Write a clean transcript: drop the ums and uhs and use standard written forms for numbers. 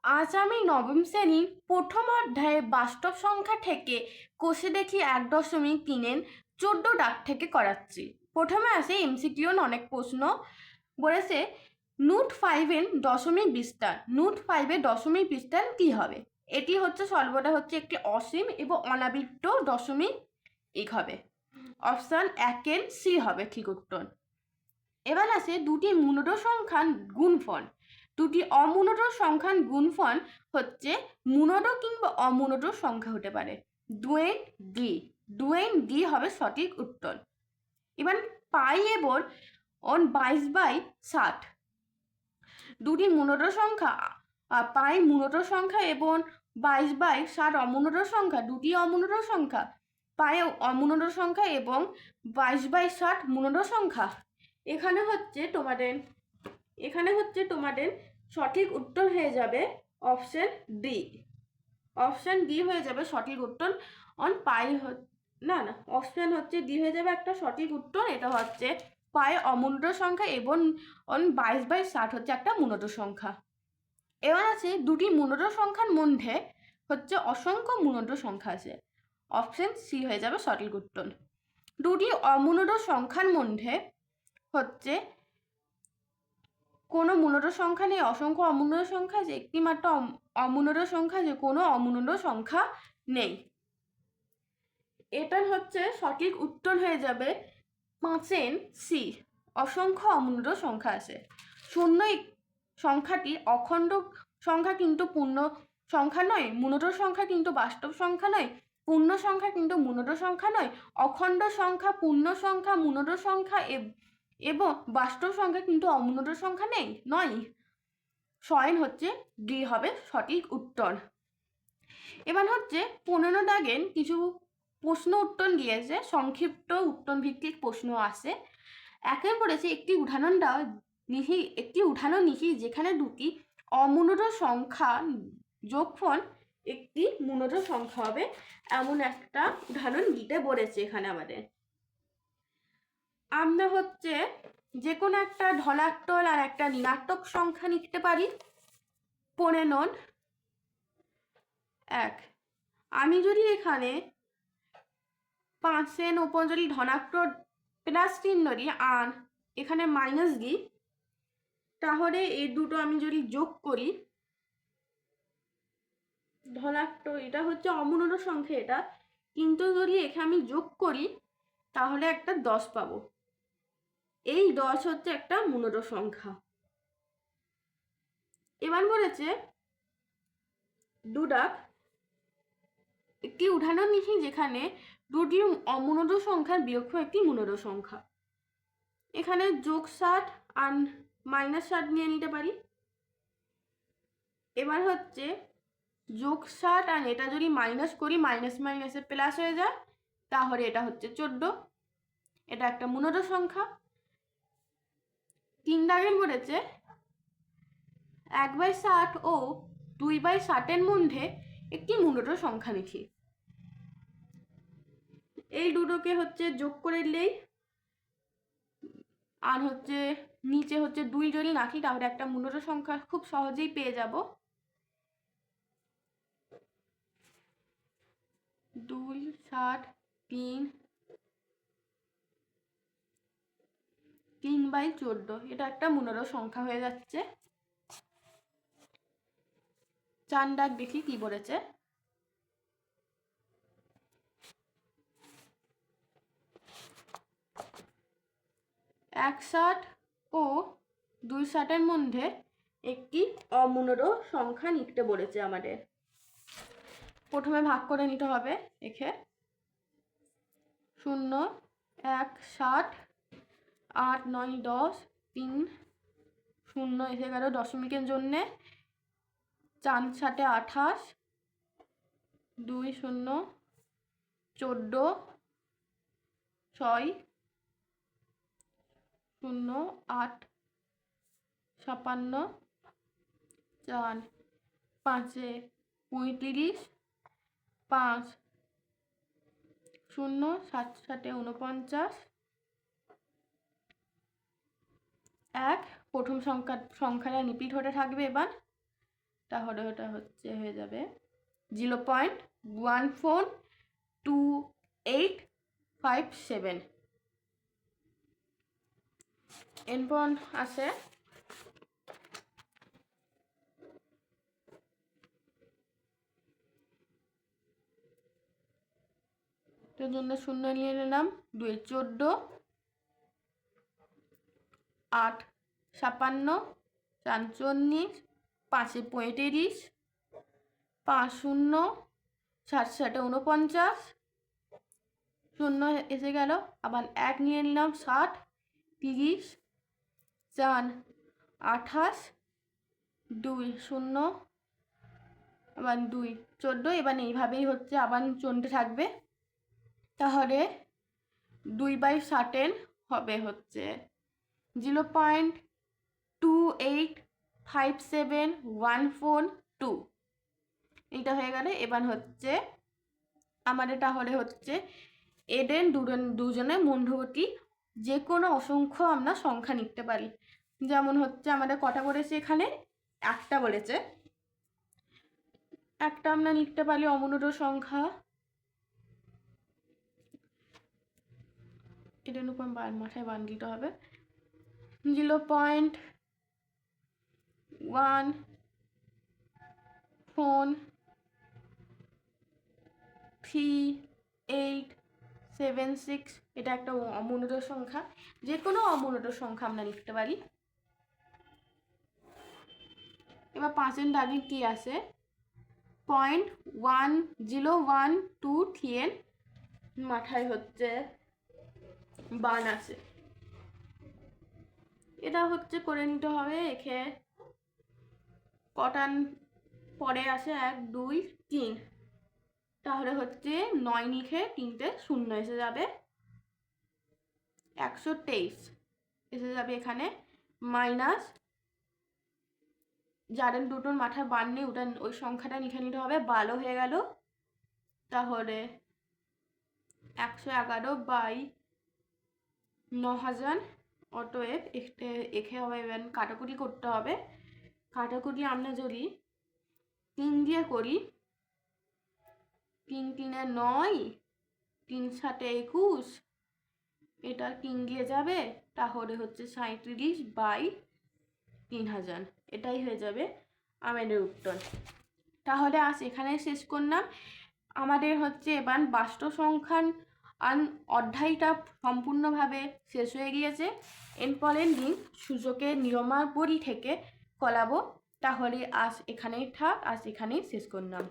আজ আমি নবম শ্রেণীর প্রথম অধ্যায়ে বাস্তব সংখ্যা থেকে কষে দেখি 1.3 14 দাগ থেকে করাচ্ছি। প্রথমে আসে এমসিকিউর অনেক প্রশ্ন। বলেছে নুট 5-এর দশমিক বিস্তার। নুট 5-এর দশমিক বিস্তার কি হবে? এটি হচ্ছে সর্বদা হচ্ছে একটি অসীম এবং অনাবৃত্ত দশমিক হবে। অপশন 1-এর সি হবে ঠিক উত্তর। এবার আসে দুটি মূলত সংখ্যার গুণফল। দুটি অমূলত সংখ্যার গুণফল হচ্ছে মূলত কিংবা অমূলত সংখ্যা হতে পারে। ডুয়েন ডি হবে সঠিক উত্তর। এবার পাই এবং 22/60 দুটি মূলত সংখ্যা। পাই মূলত সংখ্যা এবং 22/60 অমূলত সংখ্যা। দুটি অমূলত সংখ্যা। পাই অমূলত সংখ্যা এবং 22/60 মূলত সংখ্যা। এখানে হচ্ছে তোমাদের সঠিক উত্তর হয়ে যাবে অপশন ডি। অপশন ডি হয়ে যাবে সঠিক উত্তর। অপশন হচ্ছে ডি হয়ে যাবে একটা সঠিক উত্তর। এটা হচ্ছে পাই অমূলত সংখ্যা এবং 22/60 হচ্ছে একটা মূলত সংখ্যা। এবার আছে দুটি মূলত সংখ্যার মধ্যে হচ্ছে অসংখ্য মূলত সংখ্যা আছে। অপশন সি হয়ে যাবে সঠিক উত্তর। দুটি অমূলত সংখ্যার মধ্যে হচ্ছে কোনো মূলত সংখ্যা নেই, অসংখ্য অমূলত সংখ্যা আছে, একটি মাত্র অমূলত সংখ্যা আছে, কোনো অমূলত সংখ্যা নেই। এটা হচ্ছে সঠিক উত্তর হয়ে যাবে 5 সি। অসংখ্য অমূলত সংখ্যা আছে। শূন্য সংখ্যাটি অখণ্ড সংখ্যা কিন্তু পূর্ণ সংখ্যা নয়। মূলত সংখ্যা কিন্তু বাস্তব সংখ্যা নয়। পূর্ণ সংখ্যা কিন্তু মূলত সংখ্যা নয়। অখণ্ড সংখ্যা, পূর্ণ সংখ্যা, মূলত সংখ্যা এবং বাস্তব সংখ্যা কিন্তু অমূলত সংখ্যা নয়। শয়ন হচ্ছে ডি হবে সঠিক উত্তর। এবার হচ্ছে 15 দাগের কিছু প্রশ্ন উত্তর দিয়েছে, সংক্ষিপ্ত উত্তর ভিত্তিক প্রশ্ন আছে। একে বলেছে একটি উদাহরণ লিখি যেখানে দুটি অমূলত সংখ্যা যোগফল একটি মূলত সংখ্যা হবে, এমন একটা উদাহরণ দিতে বলেছে এখানে আমাদের। আমরা হচ্ছে যে কোনো একটা ধনাত্মক আর একটা ঋণাত্মক সংখ্যা লিখতে পারি। 1 আমি যদি এখানে 5-এর ওপর যদি ধনাত্মক প্লাস চিহ্ন দিই আর এখানে মাইনাস দিই, তাহলে এই দুটো আমি যদি যোগ করি, ধনাত্মক এটা হচ্ছে অমূলত সংখ্যা এটা, কিন্তু যদি এখানে আমি যোগ করি তাহলে একটা 10 পাবো। এই 10 হচ্ছে একটা মূলত সংখ্যা। এবার বলেছে দুদাক একটি উদাহরণ লিখি যেখানে দুটি অমূলত সংখ্যার বিয়োগফল একটি মূলত সংখ্যা। এখানে যোগ 60 আর মাইনাস 60 নিয়ে নিতে পারি। এবার হচ্ছে যোগ 60 আর এটা যদি মাইনাস করি, মাইনাস মাইনাসে প্লাস হয়ে যায়, তাহলে এটা হচ্ছে 14। এটা একটা মূলত সংখ্যা। 3 দাগের বলেছে 1/60 ও 2/60 মধ্যে একটি মূলত সংখ্যা লিখি। এই দুটোকে হচ্ছে যোগ করে দিলেই আর হচ্ছে নিচে হচ্ছে 2 যদি রাখি তাহলে একটা মূলত সংখ্যা খুব সহজেই পেয়ে যাব। 2 60 3/14 এটা একটা মূলত সংখ্যা হয়ে যাচ্ছে। 4 দাগ দেখি কি বলেছে। 1/60 ও 2/60 মধ্যে একটি অমূলত সংখ্যা লিখতে বলেছে আমাদের। প্রথমে ভাগ করে নিতে হবে। একে 0 1 60 8 9 10 3 0 এসে গেল দশমিকের জন্যে। 4 7 28 2 0 14 6 0 8 56 4 5 35 5 0 7 7 49 1 প্রথম সংখ্যাটা রিপিট হতে থাকবে। এবার তাহলে ওটা হচ্ছে হয়ে যাবে 0.142857। এরপর আছে এর জন্য শূন্য নিয়ে নিলাম 2 14, 8 56, 4 24, 5 35, 5 0, 7 7 49, শূন্য এসে গেল। আবার 1 নিয়ে নিলাম 60, 30, 4 28, 2 0, আবার 2 14। এবার এইভাবেই হচ্ছে আবার চলতে থাকবে। তাহলে 2/60 হবে হচ্ছে 0.285714 এইটা হয়ে গেলে। এবার হচ্ছে আমাদের তাহলে হচ্ছে এদের দুজনের মধ্যবর্তী যে কোনো অসংখ্য আমরা সংখ্যা নিতে পারি। যেমন হচ্ছে আমাদের কটা বলেছে এখানে, একটা বলেছে, একটা আমরা লিখতে পারি অমূলদ সংখ্যা। এটার উপর মাথায় বান দিতে হবে 0.13876। এটা একটা অমূলদ সংখ্যা, যে কোনো অমূলদ সংখ্যা আমরা লিখতে পারি। এবার 5 দাগে কি আছে, 0.1012 এর মাথায় হচ্ছে বান আছে। এটা হচ্ছে করে নিতে হবে। এখে কটান পরে আসে 1 2 3, তাহলে হচ্ছে 9 লিখে 3টে শূন্য এসে যাবে, 123 এসে যাবে এখানে। মাইনাস যাদের দুটোর মাথায় বান নেই ওটা ওই সংখ্যাটা লিখে নিতে হবে, 12 হয়ে গেল। তাহলে 111/9000। অতএব একে হবে এবার কাটাকুটি করতে হবে। কাটাকুটি আমরা যদি 3 দিয়ে করি, 3 3 9, 3 7 21, এটা 3 দিয়ে যাবে, তাহলে হচ্ছে 37/3000। এটাই হয়ে যাবে আমাদের উত্তর। তাহলে আজ এখানে শেষ করলাম। আমাদের হচ্ছে এবার বাস্তব সংখ্যার অধ্যায়টা সম্পূর্ণভাবে শেষ হয়ে গিয়েছে। এরপরের দিন সূচকের নিয়মাবলী থেকে করাবো। তাহলে আজ এখানেই থাক, আজ এখানেই শেষ করলাম।